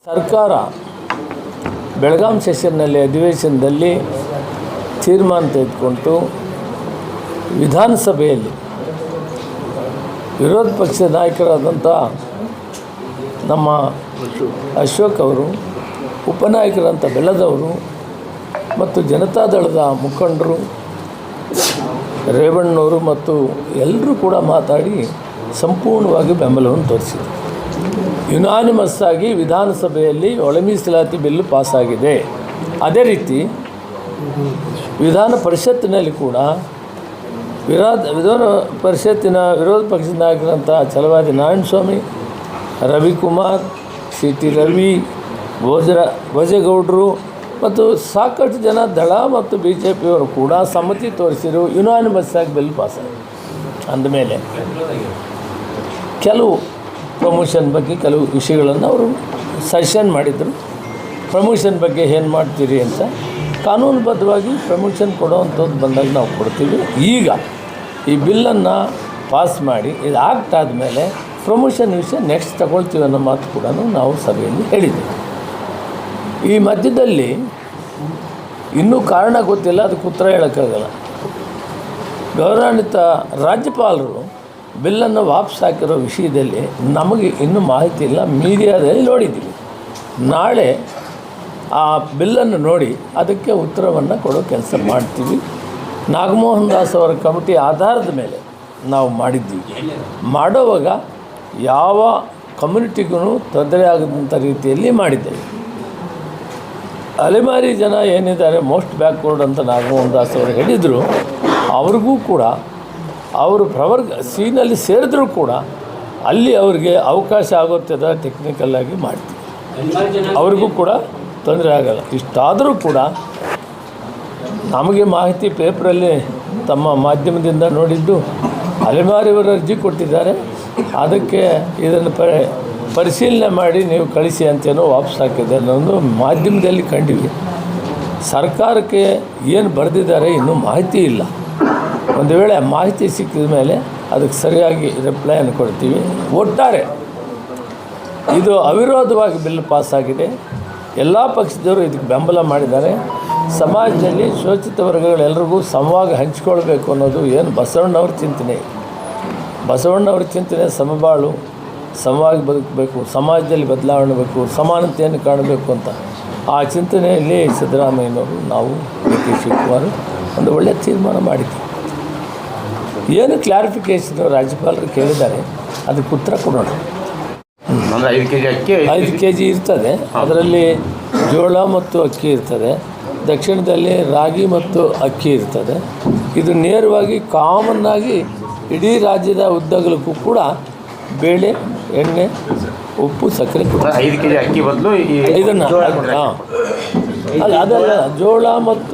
ಸರ್ಕಾರ ಬೆಳಗಾಂ ಸೆಷನ್ನಲ್ಲಿ ಅಧಿವೇಶನದಲ್ಲಿ ತೀರ್ಮಾನ ತೆಗೆದುಕೊಂಡು ವಿಧಾನಸಭೆಯಲ್ಲಿ ವಿರೋಧ ಪಕ್ಷದ ನಾಯಕರಾದಂಥ ನಮ್ಮ ಅಶೋಕ್ ಅವರು, ಉಪನಾಯಕರಂಥ ಬೆಲ್ಲದವರು ಮತ್ತು ಜನತಾದಳದ ಮುಖಂಡರು ರೇವಣ್ಣವರು ಮತ್ತು ಎಲ್ಲರೂ ಕೂಡ ಮಾತಾಡಿ ಸಂಪೂರ್ಣವಾಗಿ ಬೆಂಬಲವನ್ನು ತೋರಿಸಿದರು. ಯುನಾನಿಮಸ್ ಆಗಿ ವಿಧಾನಸಭೆಯಲ್ಲಿ ಒಳ ಮೀಸಲಾತಿ ಬಿಲ್ಲು ಪಾಸಾಗಿದೆ. ಅದೇ ರೀತಿ ವಿಧಾನ ಪರಿಷತ್ತಿನಲ್ಲಿ ಕೂಡ ವಿಧಾನ ಪರಿಷತ್ತಿನ ವಿರೋಧ ಪಕ್ಷದ ನಾಯಕರಂಥ ಛಲವಾದಿ ನಾರಾಯಣಸ್ವಾಮಿ, ರವಿಕುಮಾರ್, ಸಿ ಟಿ ರವಿ, ಭೋಜೇಗೌಡರು ಮತ್ತು ಸಾಕಷ್ಟು ಜನ ದಳ ಮತ್ತು ಬಿ ಜೆ ಪಿಯವರು ಕೂಡ ಸಮ್ಮತಿ ತೋರಿಸಿರು. ಯುನಾನಿಮಸ್ ಆಗಿ ಬಿಲ್ ಪಾಸಾಗಿದೆ. ಅಂದಮೇಲೆ ಕೆಲವು ಪ್ರಮೋಷನ್ ಬಗ್ಗೆ ಕೆಲವು ವಿಷಯಗಳನ್ನು ಅವರು ಸಜೆಷನ್ ಮಾಡಿದರು. ಪ್ರಮೋಷನ್ ಬಗ್ಗೆ ಏನು ಮಾಡ್ತೀರಿ ಅಂತ ಕಾನೂನುಬದ್ಧವಾಗಿ ಪ್ರಮೋಷನ್ ಕೊಡೋವಂಥದ್ದು ಬಂದಾಗ ನಾವು ಕೊಡ್ತೀವಿ. ಈಗ ಈ ಬಿಲ್ಲನ್ನು ಪಾಸ್ ಮಾಡಿ ಇದು ಆಕ್ಟ್ ಆದಮೇಲೆ ಪ್ರಮೋಷನ್ ವಿಷಯ ನೆಕ್ಸ್ಟ್ ತಗೊಳ್ತೀವಿ ಅನ್ನೋ ಮಾತು ಕೂಡ ನಾವು ಸಭೆಯಲ್ಲಿ ಹೇಳಿದ್ದೀವಿ. ಈ ಮಧ್ಯದಲ್ಲಿ ಇನ್ನೂ ಕಾರಣ ಗೊತ್ತಿಲ್ಲ, ಅದಕ್ಕೆ ಉತ್ತರ ಹೇಳೋಕ್ಕಾಗಲ್ಲ. ಗೌರವಾನ್ವಿತ ರಾಜ್ಯಪಾಲರು ಬಿಲ್ಲನ್ನು ವಾಪಸ್ ಹಾಕಿರೋ ವಿಷಯದಲ್ಲಿ ನಮಗೆ ಇನ್ನೂ ಮಾಹಿತಿ ಇಲ್ಲ. ಮೀಡಿಯಾದಲ್ಲಿ ನೋಡಿದ್ದೀವಿ. ನಾಳೆ ಆ ಬಿಲ್ಲನ್ನು ನೋಡಿ ಅದಕ್ಕೆ ಉತ್ತರವನ್ನು ಕೊಡೋ ಕೆಲಸ ಮಾಡ್ತೀವಿ. ನಾಗಮೋಹನ್ ದಾಸ್ ಅವರ ಕಮಿಟಿ ಆಧಾರದ ಮೇಲೆ ನಾವು ಮಾಡಿದ್ದೀವಿ. ಮಾಡೋವಾಗ ಯಾವ ಕಮ್ಯುನಿಟಿಗೂ ತೊಂದರೆ ಆಗದಂಥ ರೀತಿಯಲ್ಲಿ ಮಾಡಿದ್ದೇವೆ. ಅಲೆಮಾರಿ ಜನ ಏನಿದ್ದಾರೆ ಮೋಸ್ಟ್ ಬ್ಯಾಕ್ವರ್ಡ್ ಅಂತ ನಾಗಮೋಹನ್ ದಾಸ್ ಅವರು ಹೇಳಿದರು. ಅವ್ರಿಗೂ ಕೂಡ ಅವರು ಪ್ರವರ್ಗ ಸಿನಲ್ಲಿ ಸೇರಿದ್ರೂ ಕೂಡ ಅಲ್ಲಿ ಅವ್ರಿಗೆ ಅವಕಾಶ ಆಗುತ್ತದ ಟೆಕ್ನಿಕಲ್ಲಾಗಿ ಮಾಡ್ತೀವಿ. ಅವ್ರಿಗೂ ಕೂಡ ತೊಂದರೆ ಆಗಲ್ಲ. ಇಷ್ಟಾದರೂ ಕೂಡ ನಮಗೆ ಮಾಹಿತಿ ಪೇಪರಲ್ಲಿ ತಮ್ಮ ಮಾಧ್ಯಮದಿಂದ ನೋಡಿದ್ದು ಅಲೆಮಾರಿಯವರು ಅರ್ಜಿ ಕೊಟ್ಟಿದ್ದಾರೆ. ಅದಕ್ಕೆ ಇದನ್ನು ಪರಿಶೀಲನೆ ಮಾಡಿ ನೀವು ಕಳಿಸಿ ಅಂತೇನೋ ವಾಪಸ್ ಹಾಕಿದೆ ಅನ್ನೋದು ಮಾಧ್ಯಮದಲ್ಲಿ ಕಂಡಿವಿ. ಸರ್ಕಾರಕ್ಕೆ ಏನು ಬರೆದಿದ್ದಾರೆ ಇನ್ನೂ ಮಾಹಿತಿ ಇಲ್ಲ. ಒಂದು ವೇಳೆ ಮಾಹಿತಿ ಸಿಕ್ಕಿದ ಮೇಲೆ ಅದಕ್ಕೆ ಸರಿಯಾಗಿ ರಿಪ್ಲೈಯನ್ನು ಕೊಡ್ತೀವಿ. ಒಟ್ಟಾರೆ ಇದು ಅವಿರೋಧವಾಗಿ ಬಿಲ್ ಪಾಸಾಗಿದೆ. ಎಲ್ಲ ಪಕ್ಷದವರು ಇದಕ್ಕೆ ಬೆಂಬಲ ಮಾಡಿದ್ದಾರೆ. ಸಮಾಜದಲ್ಲಿ ಶೋಷಿತ ವರ್ಗಗಳೆಲ್ಲರಿಗೂ ಸಮವಾಗಿ ಹಂಚಿಕೊಳ್ಬೇಕು ಅನ್ನೋದು ಏನು ಬಸವಣ್ಣವ್ರ ಚಿಂತನೆ. ಬಸವಣ್ಣವ್ರ ಚಿಂತನೆ ಸಮಬಾಳು, ಸಮವಾಗಿ ಬದುಕಬೇಕು, ಸಮಾಜದಲ್ಲಿ ಬದಲಾವಣೆ ಬೇಕು, ಸಮಾನತೆಯನ್ನು ಕಾಣಬೇಕು ಅಂತ. ಆ ಚಿಂತನೆಯಲ್ಲಿ ಸಿದ್ದರಾಮಯ್ಯನವರು, ನಾವು ಡಿ ಕೆ ಶಿವಕುಮಾರ್ ಒಂದು ಒಳ್ಳೆಯ ತೀರ್ಮಾನ ಮಾಡಿದ್ದೀವಿ. ಏನು ಕ್ಲಾರಿಫಿಕೇಷನ್ ರಾಜ್ಯಪಾಲರು ಕೇಳಿದ್ದಾರೆ, ಅದಕ್ಕೆ ಉತ್ತರ ಕೊಡೋಣ. 5 ಕೆಜಿ ಇರ್ತದೆ. ಅದರಲ್ಲಿ ಜೋಳ ಮತ್ತು ಅಕ್ಕಿ ಇರ್ತದೆ. ದಕ್ಷಿಣದಲ್ಲಿ ರಾಗಿ ಮತ್ತು ಅಕ್ಕಿ ಇರ್ತದೆ. ಇದು ನೇರವಾಗಿ ಕಾಮನ್ನಾಗಿ ಇಡೀ ರಾಜ್ಯದ ಉದ್ದಗಲಕ್ಕೂ ಕೂಡ ಬೇಳೆ, ಎಣ್ಣೆ, ಉಪ್ಪು, ಸಕ್ಕರೆ 5 ಕೆಜಿ ಅಕ್ಕಿ ಬದಲು ಇದನ್ನು ಅದಲ್ಲ, ಜೋಳ ಮತ್ತು